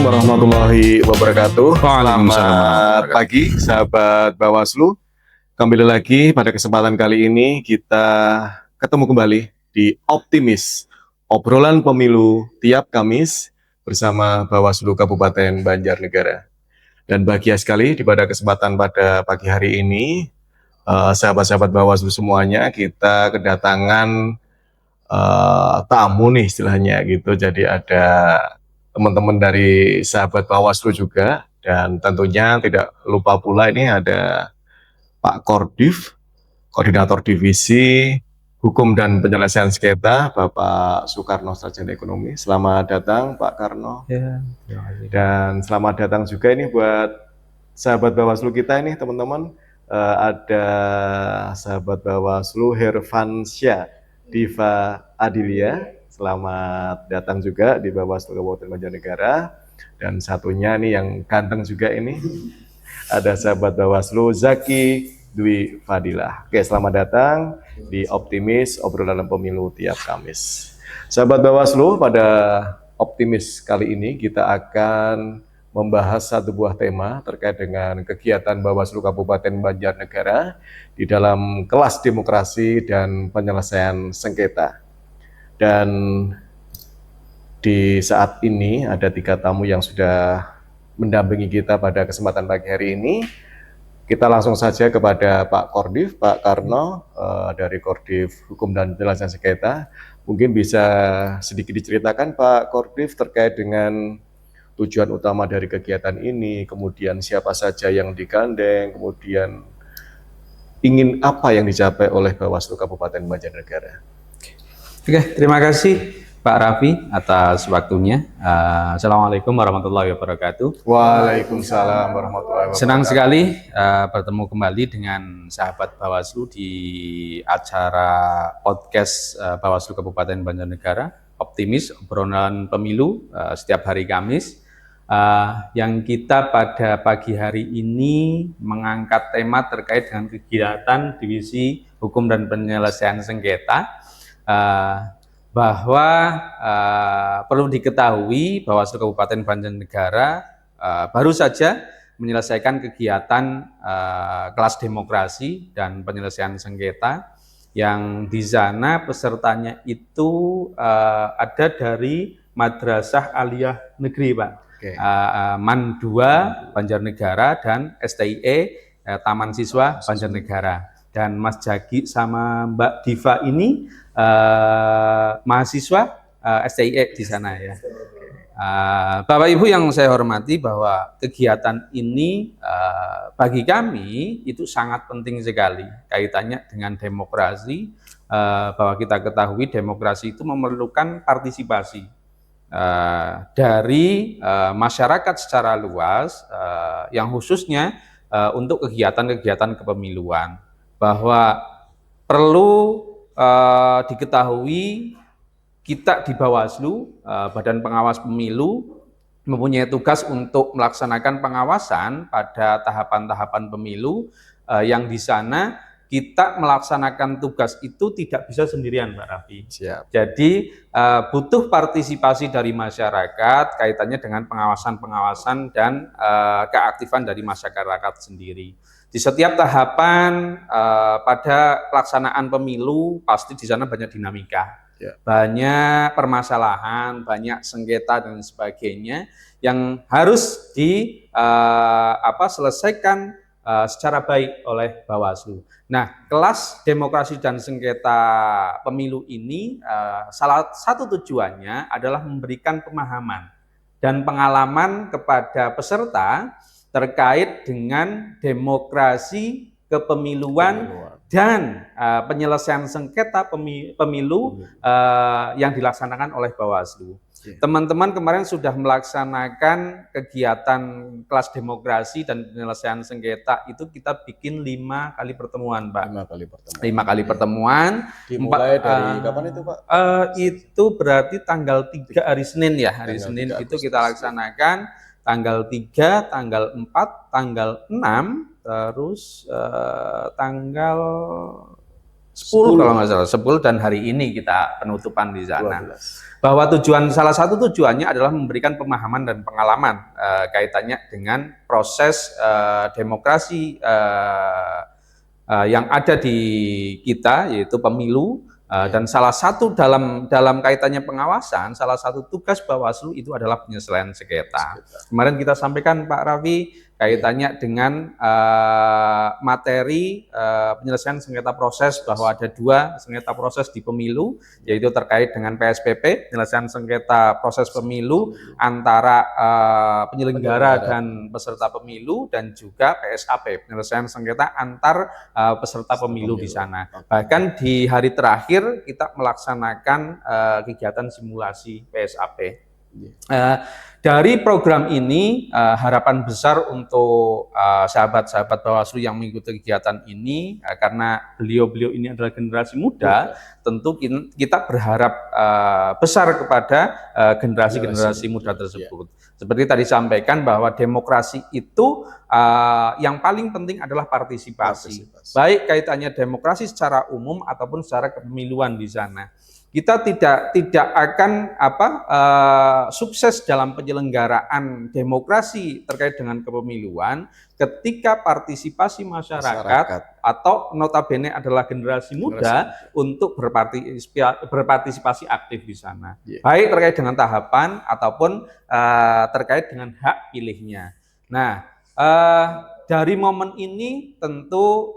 warahmatullahi wabarakatuh. Selamat Waalaikumsalam. pagi, sahabat Bawaslu. Kembali lagi pada kesempatan kali ini kita ketemu kembali di Optimis, obrolan pemilu tiap Kamis bersama Bawaslu Kabupaten Banjarnegara. Dan bahagia sekali pada kesempatan pada pagi hari ini, sahabat-sahabat Bawaslu semuanya, kita kedatangan tamu nih istilahnya gitu. Jadi ada teman-teman dari sahabat Bawaslu juga, dan tentunya tidak lupa pula ini ada Pak Kordiv, Koordinator Divisi Hukum dan Penyelesaian Sengketa, Bapak Soekarno Sarjana Ekonomi. Selamat datang Pak Karno. Ya, terima kasih. Dan selamat datang juga ini buat sahabat Bawaslu kita ini teman-teman. Ada sahabat Bawaslu Hervansyah Diva Adilia. Selamat datang juga di Bawaslu Kabupaten Banjarnegara. Dan satunya nih yang ganteng juga ini, ada sahabat Bawaslu Zaki Dwi Fadilah. Oke, selamat datang di Optimis, obrolan pemilu tiap Kamis. Sahabat Bawaslu, pada Optimis kali ini kita akan membahas satu buah tema terkait dengan kegiatan Bawaslu Kabupaten Banjarnegara di dalam kelas demokrasi dan penyelesaian sengketa. Dan di saat ini ada 3 tamu yang sudah mendampingi kita pada kesempatan pagi hari ini. Kita langsung saja kepada Pak Kordiv, Pak Karno dari Kordiv Hukum dan Penyelesaian Sengketa. Mungkin bisa sedikit diceritakan Pak Kordiv terkait dengan tujuan utama dari kegiatan ini, kemudian siapa saja yang digandeng, kemudian ingin apa yang dicapai oleh Bawaslu Kabupaten Banjarnegara. Oke, terima kasih Pak Raffi atas waktunya. Assalamualaikum warahmatullahi wabarakatuh. Waalaikumsalam warahmatullahi wabarakatuh. Senang sekali bertemu kembali dengan sahabat Bawaslu di acara podcast Bawaslu Kabupaten Banjarnegara, Optimis, obrolan pemilu setiap hari Kamis. Yang kita pada pagi hari ini mengangkat tema terkait dengan kegiatan Divisi Hukum dan Penyelesaian Sengketa, bahwa perlu diketahui Bawaslu Kabupaten Banjarnegara baru saja menyelesaikan kegiatan kelas demokrasi dan penyelesaian sengketa, yang di sana pesertanya itu ada dari Madrasah Aliyah Negeri, Pak. Oke. MAN 2 Banjarnegara dan STIE Taman Siswa Banjarnegara. Dan Mas Jaki sama Mbak Diva ini mahasiswa STIE di sana ya. Bapak Ibu yang saya hormati, bahwa kegiatan ini bagi kami itu sangat penting sekali kaitannya dengan demokrasi, bahwa kita ketahui demokrasi itu memerlukan partisipasi dari masyarakat secara luas, yang khususnya untuk kegiatan-kegiatan kepemiluan, bahwa perlu diketahui kita di Bawaslu, Badan Pengawas Pemilu, mempunyai tugas untuk melaksanakan pengawasan pada tahapan-tahapan pemilu, yang di sana kita melaksanakan tugas itu tidak bisa sendirian, Pak Raffi. Siap. Jadi butuh partisipasi dari masyarakat kaitannya dengan pengawasan-pengawasan dan keaktifan dari masyarakat sendiri. Di setiap tahapan pada pelaksanaan pemilu pasti di sana banyak dinamika, banyak permasalahan, banyak sengketa dan sebagainya yang harus diselesaikan secara baik oleh Bawaslu. Nah, kelas demokrasi dan sengketa pemilu ini salah satu tujuannya adalah memberikan pemahaman dan pengalaman kepada peserta terkait dengan demokrasi, kepemiluan, dan penyelesaian sengketa pemilu yang dilaksanakan oleh Bawaslu. Teman-teman kemarin sudah melaksanakan kegiatan kelas demokrasi dan penyelesaian sengketa itu kita bikin 5 kali pertemuan, Pak. 5 kali pertemuan. Dimulai dari kapan itu, Pak? Itu berarti tanggal 3 hari Senin ya. Hari Senin itu kita laksanakan. Tanggal 3, tanggal 4, tanggal 6, terus tanggal 10 kalau nggak salah, 10 dan hari ini kita penutupan di sana. 12. Bahwa salah satu tujuannya adalah memberikan pemahaman dan pengalaman kaitannya dengan proses demokrasi yang ada di kita, yaitu pemilu. Dan salah satu dalam kaitannya pengawasan, salah satu tugas Bawaslu itu adalah penyelesaian sengketa. Kemarin kita sampaikan Pak Raffi kaitannya dengan materi penyelesaian sengketa proses, bahwa ada 2 sengketa proses di pemilu, yaitu terkait dengan PSPP, penyelesaian sengketa proses pemilu antara penyelenggara dan peserta pemilu, dan juga PSAP, penyelesaian sengketa antar peserta pemilu di sana. Bahkan di hari terakhir kita melaksanakan kegiatan simulasi PSAP. Dari program ini harapan besar untuk sahabat-sahabat Bawaslu yang mengikuti kegiatan ini, karena beliau-beliau ini adalah generasi muda, tentu kita berharap besar kepada generasi muda tersebut. Seperti tadi sampaikan bahwa demokrasi itu yang paling penting adalah partisipasi. Baik kaitannya demokrasi secara umum ataupun secara kepemiluan di sana. Kita tidak akan sukses dalam penyelenggaraan demokrasi terkait dengan kepemiluan ketika partisipasi masyarakat atau notabene adalah generasi muda untuk berpartisipasi aktif di sana. Baik terkait dengan tahapan ataupun terkait dengan hak pilihnya. Nah, dari momen ini tentu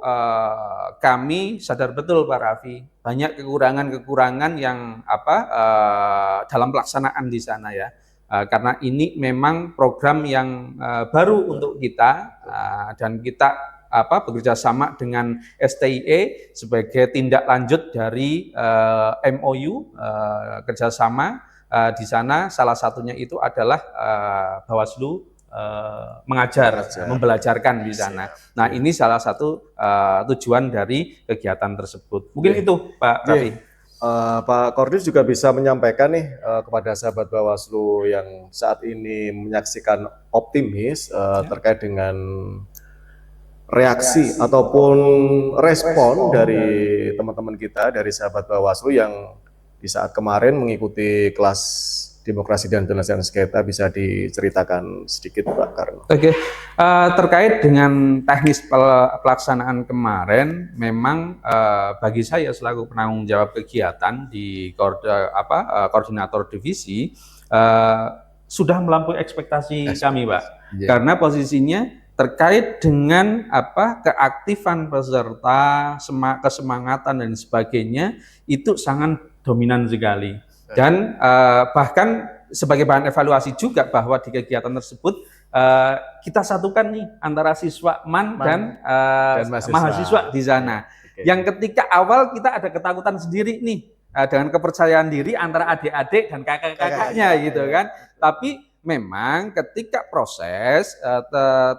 kami sadar betul Pak Raffi, banyak kekurangan-kekurangan yang dalam pelaksanaan di sana ya. Karena ini memang program yang baru untuk kita, dan kita bekerja sama dengan STIE sebagai tindak lanjut dari MOU kerjasama di sana. Salah satunya itu adalah Bawaslu mengajar, membelajarkan di sana. Nah, ini salah satu tujuan dari kegiatan tersebut. Mungkin itu Pak Raffi. Pak Kordus juga bisa menyampaikan nih kepada sahabat Bawaslu yang saat ini menyaksikan optimis terkait dengan reaksi ataupun respon dari teman-teman kita, dari sahabat Bawaslu yang di saat kemarin mengikuti kelas demokrasi dan penyelesaian sengketa. Bisa diceritakan sedikit Pak Karno? Oke, terkait dengan teknis pelaksanaan kemarin, memang bagi saya selaku penanggung jawab kegiatan di koordinator divisi sudah melampaui ekspektasi kami Pak, karena posisinya terkait dengan keaktifan peserta, kesemangatan dan sebagainya itu sangat dominan sekali. Dan bahkan sebagai bahan evaluasi juga bahwa di kegiatan tersebut kita satukan nih antara siswa MAN dan mahasiswa di sana. Yang ketika awal kita ada ketakutan sendiri nih dengan kepercayaan diri antara adik-adik dan kakak-kakaknya gitu kan. Tapi memang ketika proses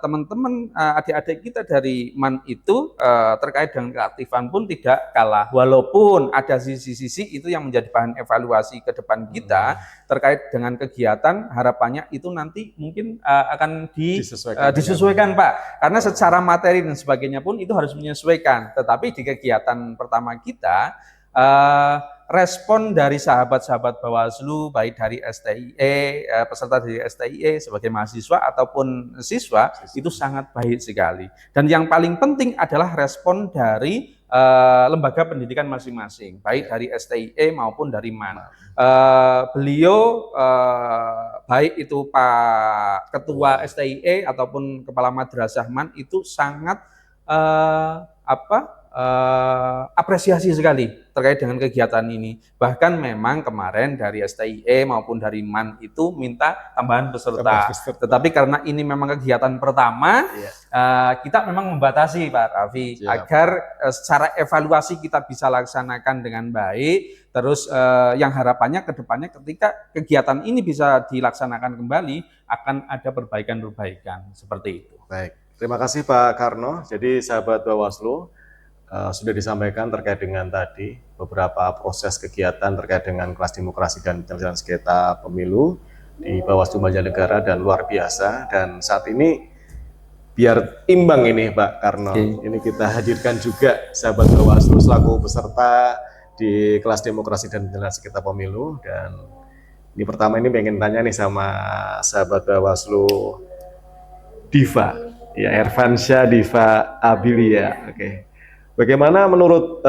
teman-teman adik-adik kita dari MAN itu terkait dengan keaktifan pun tidak kalah, walaupun ada sisi-sisi itu yang menjadi bahan evaluasi ke depan kita terkait dengan kegiatan. Harapannya itu nanti mungkin akan disesuaikan Pak, karena secara materi dan sebagainya pun itu harus menyesuaikan. Tetapi di kegiatan pertama kita respon dari sahabat-sahabat Bawaslu, baik dari STIE, peserta dari STIE sebagai mahasiswa ataupun siswa, itu sangat baik sekali. Dan yang paling penting adalah respon dari lembaga pendidikan masing-masing, baik dari STIE maupun dari MAN. Beliau, baik itu Pak Ketua STIE ataupun Kepala Madrasah MAN, itu sangat apresiasi sekali terkait dengan kegiatan ini. Bahkan memang kemarin dari STIE maupun dari MAN itu minta tambahan peserta. Tetapi karena ini memang kegiatan pertama, kita memang membatasi Pak Raffi, agar secara evaluasi kita bisa laksanakan dengan baik. Terus yang harapannya ke depannya ketika kegiatan ini bisa dilaksanakan kembali, akan ada perbaikan-perbaikan seperti itu. Baik, terima kasih Pak Karno. Jadi sahabat Bawaslu, sudah disampaikan terkait dengan tadi beberapa proses kegiatan terkait dengan kelas demokrasi dan penyelesaian sengketa pemilu di Bawaslu Banjarnegara, dan luar biasa. Dan saat ini biar imbang ini Pak Karno. Oke. Ini kita hadirkan juga sahabat Bawaslu selaku peserta di kelas demokrasi dan penyelenggaraan sengketa pemilu. Dan ini pertama ini pengen tanya nih sama sahabat Bawaslu Diva, ya Ervansyah Diva Abilia. Oke. Bagaimana menurut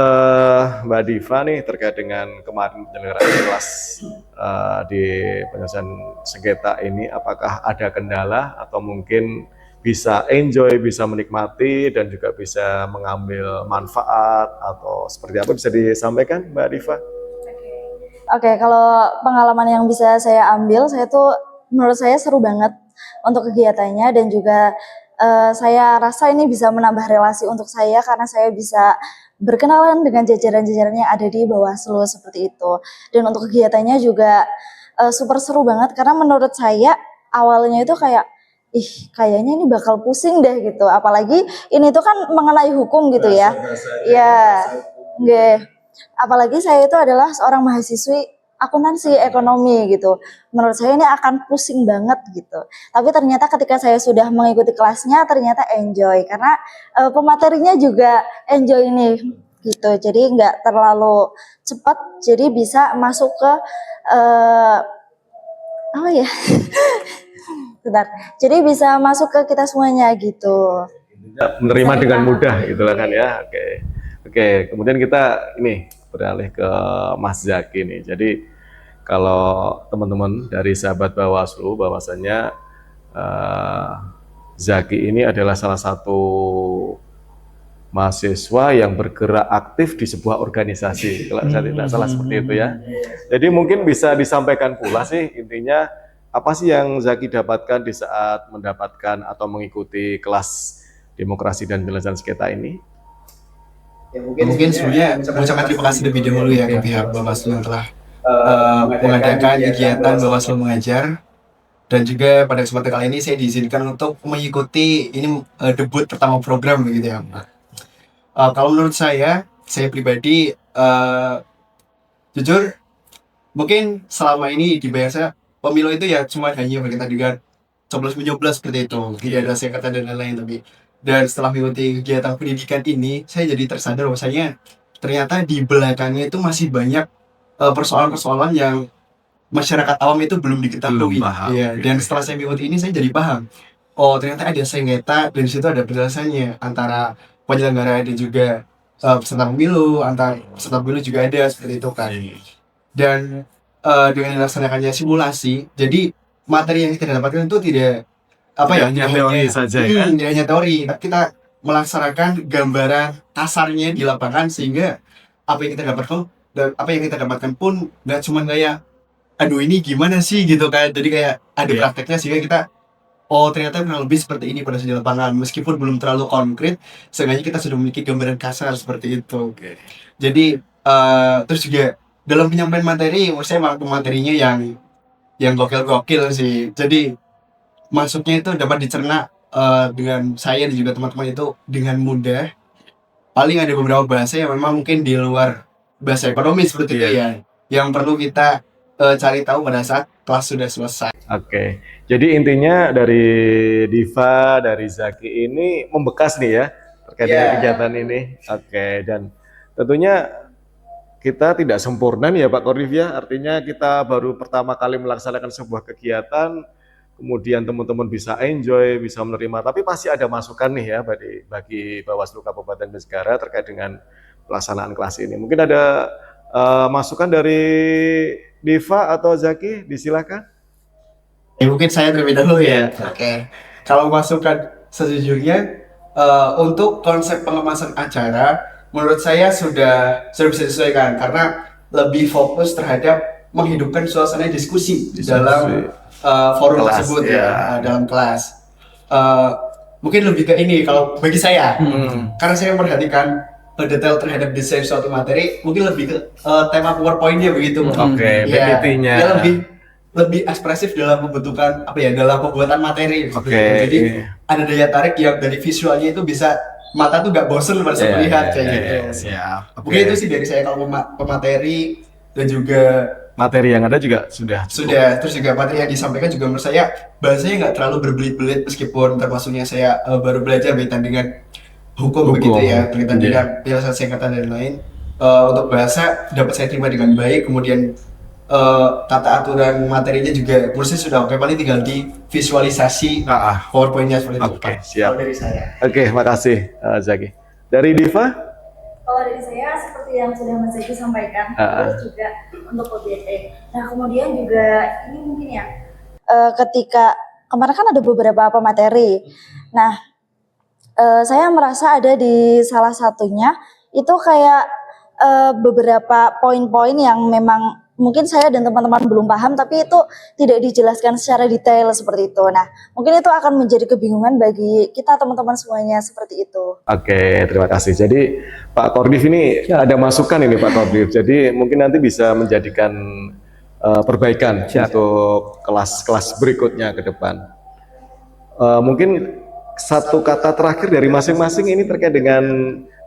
Mbak Diva nih terkait dengan kemarin penyelenggaraan kelas di penyelesaian sengketa ini? Apakah ada kendala atau mungkin bisa enjoy, bisa menikmati, dan juga bisa mengambil manfaat atau seperti apa, bisa disampaikan Mbak Diva? Oke, kalau pengalaman yang bisa saya ambil, menurut saya seru banget untuk kegiatannya, dan juga saya rasa ini bisa menambah relasi untuk saya karena saya bisa berkenalan dengan jajaran-jajaran yang ada di Bawaslu seperti itu. Dan untuk kegiatannya juga super seru banget karena menurut saya awalnya itu kayak kayaknya ini bakal pusing deh gitu. Apalagi ini tuh kan mengenai hukum gitu ya. Ya, nggih. Apalagi saya itu adalah seorang mahasiswi akuntansi ekonomi gitu. Menurut saya ini akan pusing banget gitu. Tapi ternyata ketika saya sudah mengikuti kelasnya ternyata enjoy karena pematerinya juga enjoy ini gitu. Jadi nggak terlalu cepat, jadi bisa masuk ke apa ya? Bentar. Jadi bisa masuk ke kita semuanya gitu. Menerima dengan mudah gitulah kan ya. Oke, kemudian kita ini beralih ke Mas Zaki nih. Jadi kalau teman-teman dari sahabat Bawaslu bahwasanya Zaki ini adalah salah satu mahasiswa yang bergerak aktif di sebuah organisasi, kalau saya tidak salah seperti itu ya. Jadi mungkin bisa disampaikan pula sih intinya apa sih yang Zaki dapatkan di saat mendapatkan atau mengikuti kelas demokrasi dan penyelesaian sengketa ini? Ya, mungkin sebelumnya mengucapkan terima kasih lebih dahulu ya ke pihak Bawaslu yang telah mengadakan kegiatan Bawaslu mengajar, dan juga pada kesempatan kali ini saya diizinkan untuk mengikuti ini debut pertama program begitu ya. Kalau menurut saya pribadi jujur mungkin selama ini di bahasa pemilu itu ya cuma hanya berkaitan dengan coblos-menyoblos seperti itu, tidak ada sengketa dan lain-lain. Tapi dan setelah mengikuti kegiatan pendidikan ini, saya jadi tersadar bahwasanya ternyata di belakangnya itu masih banyak persoalan-persoalan yang masyarakat awam itu belum diketahui. Ya, dan setelah saya mengikuti ini, saya jadi paham. Oh, ternyata ada sengketa dan di situ ada penjelasannya antara penyelenggara dan juga peserta pemilu, antar peserta pemilu juga ada seperti itu kan. Dan dengan dilaksanakannya simulasi, jadi materi yang kita dapatkan itu tidak hanya teori saja kan? Tidak hanya teori, kita melaksanakan gambaran kasarnya di lapangan sehingga apa yang kita dapatkan pun nggak cuma kayak aduh ini gimana sih gitu kan, jadi kayak ada prakteknya sehingga kita ternyata kurang lebih seperti ini pada saat di lapangan, meskipun belum terlalu konkret, seenggaknya kita sudah memiliki gambaran kasar seperti itu. Jadi terus juga dalam penyampaian materi, saya materinya yang gokil sih, jadi masuknya itu dapat dicerna dengan saya dan juga teman-teman itu dengan mudah. Paling ada beberapa bahasa yang memang mungkin di luar bahasa ekonomi seperti itu ya, yang perlu kita cari tahu pada saat kelas sudah selesai. Oke, jadi intinya dari Diva, dari Zaki ini membekas nih ya terkait dengan kegiatan ini. Oke, dan tentunya kita tidak sempurna nih ya Pak Korif ya, artinya kita baru pertama kali melaksanakan sebuah kegiatan, kemudian teman-teman bisa enjoy, bisa menerima, tapi pasti ada masukan nih ya bagi Bawaslu Kabupaten Besegara terkait dengan pelaksanaan kelas ini. Mungkin ada masukan dari Diva atau Zaki, disilakan. Mungkin saya terlebih dahulu ya. Oke. Kalau masukan sejujurnya untuk konsep pengemasan acara, menurut saya sudah bisa disesuaikan karena lebih fokus terhadap menghidupkan suasana diskusi dalam forum kelas, tersebut dalam kelas. Mungkin lebih ke ini kalau bagi saya, karena saya memperhatikan detail terhadap desain suatu materi, mungkin lebih ke tema PowerPoint-nya begitu. PPT-nya. Ya lebih ekspresif dalam pembentukan dalam pembuatan materi. Jadi ada daya tarik yang dari visualnya itu bisa mata tuh gak bosen pada melihat kayak gitu. Mungkin itu sih dari saya kalau pemateri dan juga materi yang ada juga sudah cukup. Sudah, terus juga materi yang disampaikan juga menurut saya bahasanya nggak terlalu berbelit-belit, meskipun termasuknya saya baru belajar berkaitan dengan hukum begitu ya, berkaitan dengan penjelasan singkatan dan lain. Untuk bahasa dapat saya terima dengan baik, kemudian tata aturan materinya juga menurut saya sudah oke, paling tinggal di visualisasi PowerPoint-nya seperti itu. Oke, siap. Kalau dari saya. Oke, makasih Zaki. Dari Diva? Kalau dari saya seperti yang sudah Mas Zaki sampaikan, terus juga untuk OBT. Nah kemudian juga ini mungkin ya, ketika kemarin kan ada beberapa materi. Nah saya merasa ada di salah satunya itu kayak beberapa poin-poin yang memang mungkin saya dan teman-teman belum paham, tapi itu tidak dijelaskan secara detail seperti itu. Nah, mungkin itu akan menjadi kebingungan bagi kita teman-teman semuanya seperti itu. Oke, terima kasih. Jadi Pak Kordif ini ada masukan ini Pak Kordif. Jadi mungkin nanti bisa menjadikan perbaikan untuk kelas-kelas berikutnya ke depan. Mungkin satu kata terakhir dari masing-masing ini terkait dengan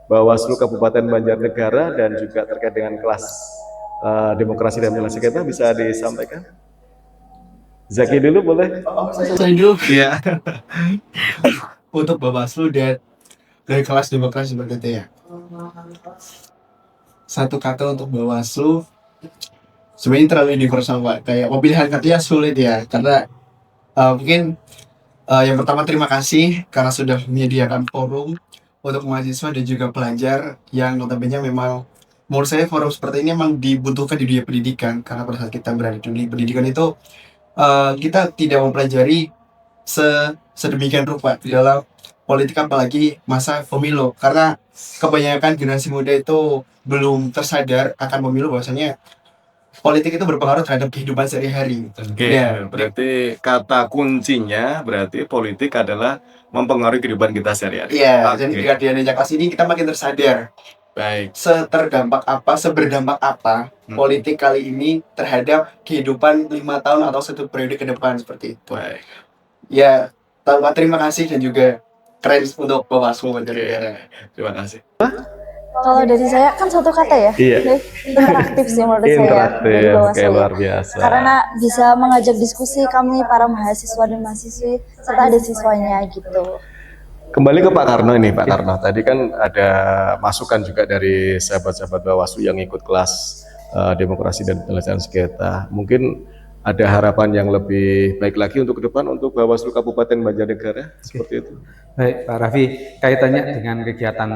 Bawaslu Kabupaten Banjarnegara dan juga terkait dengan kelas demokrasi dan penjelasan sengketa bisa disampaikan. Zaki dulu boleh? Saya dulu. Iya. Untuk Bawaslu dan dari kelas demokrasi seperti itu ya. Satu kata untuk Bawaslu, sebenarnya terlalu universal Pak. Kayak pemilihan katanya sulit ya, karena mungkin yang pertama terima kasih karena sudah menyediakan forum untuk mahasiswa dan juga pelajar yang notabene memang menurut saya forum seperti ini memang dibutuhkan di dunia pendidikan, karena pada saat kita berada di dunia pendidikan itu kita tidak mempelajari sedemikian rupa di dalam politik, apalagi masa pemilu, karena kebanyakan generasi muda itu belum tersadar akan pemilu, bahwasanya politik itu berpengaruh terhadap kehidupan sehari-hari. Oke, berarti kata kuncinya berarti politik adalah mempengaruhi kehidupan kita sehari-hari. Iya, jadi dengan adanya kelas ini kita makin tersadar. Baik. Seberdampak apa politik kali ini terhadap kehidupan 5 tahun atau 1 periode ke depan seperti itu. Baik. Ya, terima kasih dan juga keren untuk Bawaslu Banjarnegara. Terima kasih. Kalau dari saya kan satu kata ya, Iya. interaktif sih menurut saya. Interaktif, dari Bawaslu. kayak luar biasa. Karena bisa mengajak diskusi kami para mahasiswa dan mahasiswi serta ada siswanya gitu. Kembali ke Pak Karno ini, Pak Karno. Tadi kan ada masukan juga dari sahabat-sahabat Bawaslu yang ikut kelas demokrasi dan penyelesaian sengketa. Mungkin ada harapan yang lebih baik lagi untuk ke depan untuk Bawaslu Kabupaten Banjarnegara seperti itu. Baik, Pak Raffi, kaitannya dengan kegiatan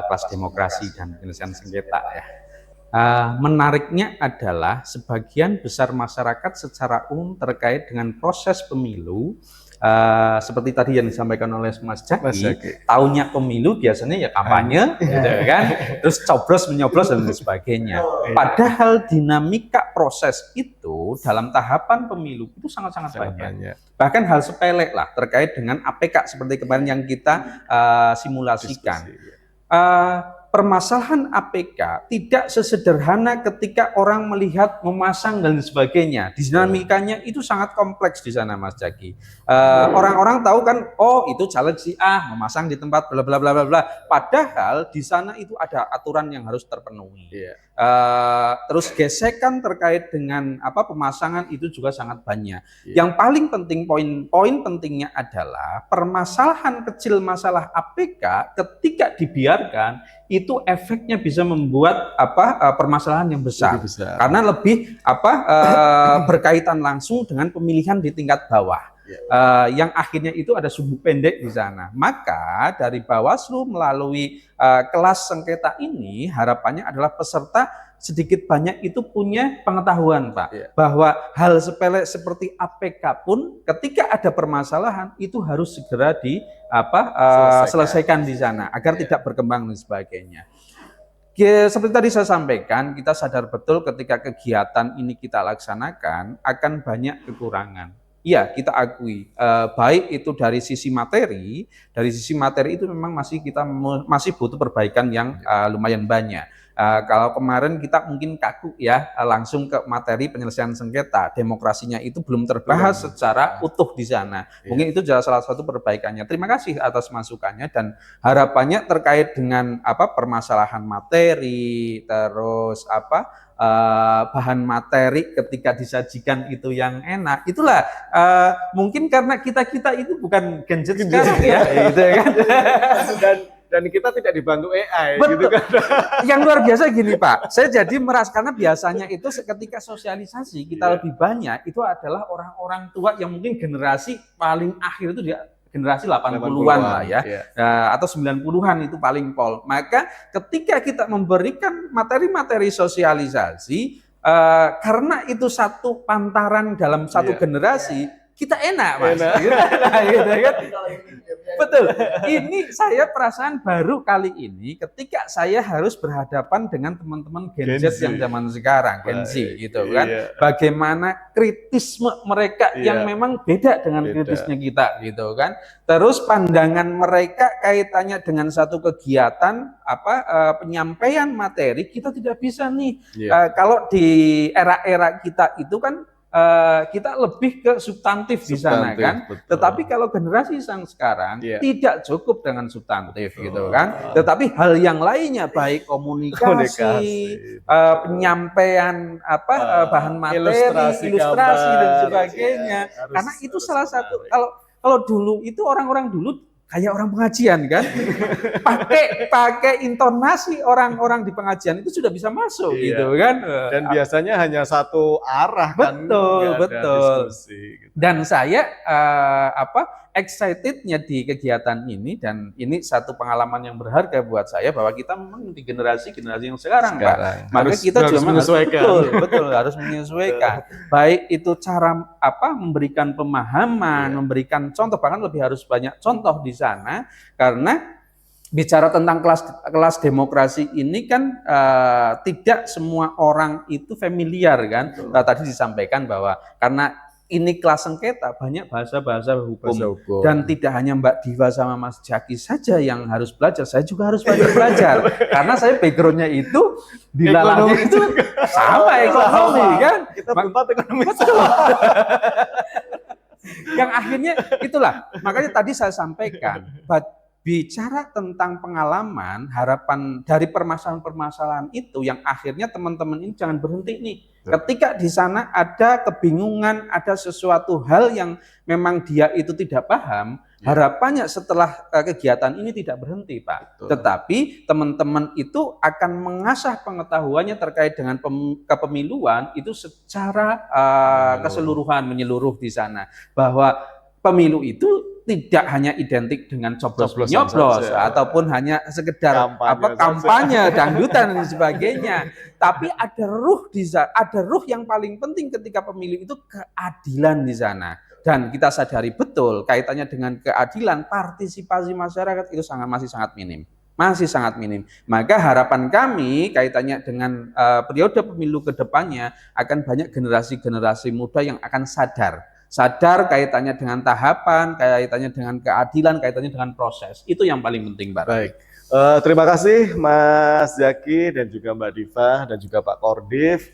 kelas demokrasi dan penyelesaian sengketa ya. Menariknya adalah sebagian besar masyarakat secara umum terkait dengan proses pemilu. Seperti tadi yang disampaikan oleh Mas Jaki, tahunnya pemilu biasanya ya kampanye, gitu kan, terus coblos menyoblos dan sebagainya. Padahal dinamika proses itu dalam tahapan pemilu itu sangat-sangat banyak. Bahkan hal sepele lah terkait dengan APK seperti kemarin yang kita simulasikan. Permasalahan APK tidak sesederhana ketika orang melihat memasang dan sebagainya. Dinamikanya itu sangat kompleks di sana, Mas Jaki. Orang-orang tahu kan, oh itu caleg si A memasang di tempat bla bla bla bla bla. Padahal di sana itu ada aturan yang harus terpenuhi. Terus gesekan terkait dengan pemasangan itu juga sangat banyak. Yang paling penting, poin pentingnya adalah permasalahan kecil masalah APK ketika dibiarkan itu efeknya bisa membuat permasalahan yang besar. Karena lebih berkaitan langsung dengan pemilihan di tingkat bawah. Yang akhirnya itu ada sumbu pendek di sana. Maka dari Bawaslu melalui kelas sengketa ini harapannya adalah peserta sedikit banyak itu punya pengetahuan, Pak, bahwa hal sepele seperti APK pun ketika ada permasalahan itu harus segera selesaikan di sana agar tidak berkembang dan sebagainya. Seperti tadi saya sampaikan, kita sadar betul ketika kegiatan ini kita laksanakan akan banyak kekurangan. Iya, kita akui, baik itu dari sisi materi itu memang kita masih butuh perbaikan yang lumayan banyak. Kalau kemarin kita mungkin kaku ya, langsung ke materi penyelesaian sengketa, demokrasinya itu belum terbahas secara utuh di sana. Mungkin itu adalah salah satu perbaikannya. Terima kasih atas masukannya dan harapannya terkait dengan permasalahan materi, terus bahan materi ketika disajikan itu yang enak. Itulah mungkin karena kita itu bukan Gen Z sekarang ya, gitu kan. Dan kita tidak dibantu AI. Betul. Gitu kan. Yang luar biasa gini Pak, saya jadi merasa karena biasanya itu ketika sosialisasi kita lebih banyak itu adalah orang-orang tua yang mungkin generasi paling akhir itu dia generasi 80-an lah ya, atau 90-an itu paling pol. Maka ketika kita memberikan materi-materi sosialisasi, karena itu satu pantaran dalam satu generasi, kita enak Mas. Gitu kan? Betul. Ini saya perasaan baru kali ini ketika saya harus berhadapan dengan teman-teman Gen Z yang zaman sekarang, Gen Z gitu kan. Bagaimana kritisme mereka yang memang beda dengan kritisnya kita gitu kan. Terus pandangan mereka kaitannya dengan satu kegiatan penyampaian materi kita tidak bisa nih. Kalau di era-era kita itu kan kita lebih ke substantif di sana kan, betul. Tetapi kalau generasi yang sekarang tidak cukup dengan substantif gitu kan, tetapi hal yang lainnya baik komunikasi, penyampaian bahan materi, ilustrasi dan sebagainya, karena itu salah satu kalau dulu itu orang-orang dulu kayak orang pengajian kan, pakai intonasi orang-orang di pengajian itu sudah bisa masuk gitu kan. Dan biasanya hanya satu arah kan. Betul. Diskusi, gitu. Dan saya excitednya di kegiatan ini dan ini satu pengalaman yang berharga buat saya bahwa kita memang di generasi yang sekarang Pak. Maka kita harus juga menyesuaikan. Betul, harus menyesuaikan. Baik itu cara memberikan pemahaman, memberikan contoh, bahkan lebih harus banyak contoh di sana karena bicara tentang kelas demokrasi ini kan tidak semua orang itu familiar kan. Tadi disampaikan bahwa karena ini kelas sengketa banyak bahasa-bahasa hukum dan tidak hanya Mbak Diva sama Mas Jaki saja yang harus belajar, saya juga harus belajar karena saya backgroundnya itu di dalamnya itu sama ekonomi kan. Kita berempat ekonomi. Yang akhirnya itulah makanya tadi saya sampaikan bicara tentang pengalaman, harapan dari permasalahan-permasalahan itu yang akhirnya teman-teman ini jangan berhenti nih. Ketika di sana ada kebingungan, ada sesuatu hal yang memang dia itu tidak paham, harapannya setelah kegiatan ini tidak berhenti, Pak. Tetapi teman-teman itu akan mengasah pengetahuannya terkait dengan kepemiluan itu secara keseluruhan, menyeluruh di sana. Bahwa pemilu itu tidak hanya identik dengan nyoblos ataupun hanya sekedar kampanye dangdutan dan sebagainya, tapi ada ruh yang paling penting ketika pemilu itu keadilan di sana. Dan kita sadari betul kaitannya dengan keadilan, partisipasi masyarakat itu masih sangat minim. Maka harapan kami kaitannya dengan periode pemilu ke depannya akan banyak generasi-generasi muda yang akan sadar kaitannya dengan tahapan, kaitannya dengan keadilan, kaitannya dengan proses. Itu yang paling penting, Pak. Baik. Terima kasih Mas Zaki dan juga Mbak Diva dan juga Pak Kordif.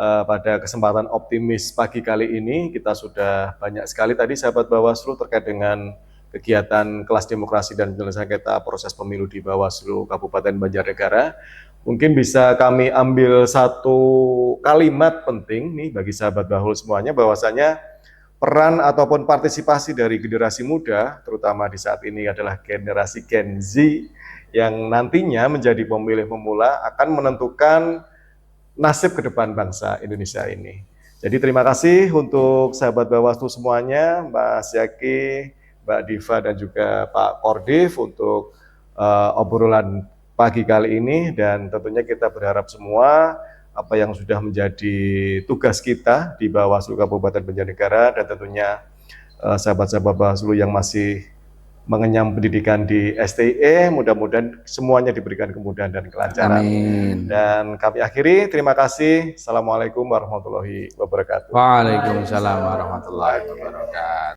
Pada kesempatan optimis pagi kali ini kita sudah banyak sekali tadi sahabat Bawaslu terkait dengan kegiatan kelas demokrasi dan penyelesaian sengketa proses pemilu di Bawaslu Kabupaten Banjarnegara. Mungkin bisa kami ambil satu kalimat penting nih bagi sahabat Bahul semuanya, bahwasanya peran ataupun partisipasi dari generasi muda, terutama di saat ini adalah generasi Gen Z, yang nantinya menjadi pemilih pemula akan menentukan nasib ke depan bangsa Indonesia ini. Jadi terima kasih untuk sahabat Bawaslu semuanya, Mas Zaki, Mbak Diva dan juga Pak Kordif untuk obrolan pagi kali ini, dan tentunya kita berharap semua apa yang sudah menjadi tugas kita di Bawaslu Kabupaten Banjarnegara dan tentunya sahabat-sahabat Bawaslu yang masih mengenyam pendidikan di STIE, mudah-mudahan semuanya diberikan kemudahan dan kelancaran. Amin. Dan kami akhiri, terima kasih. Assalamualaikum warahmatullahi wabarakatuh. Waalaikumsalam warahmatullahi wabarakatuh.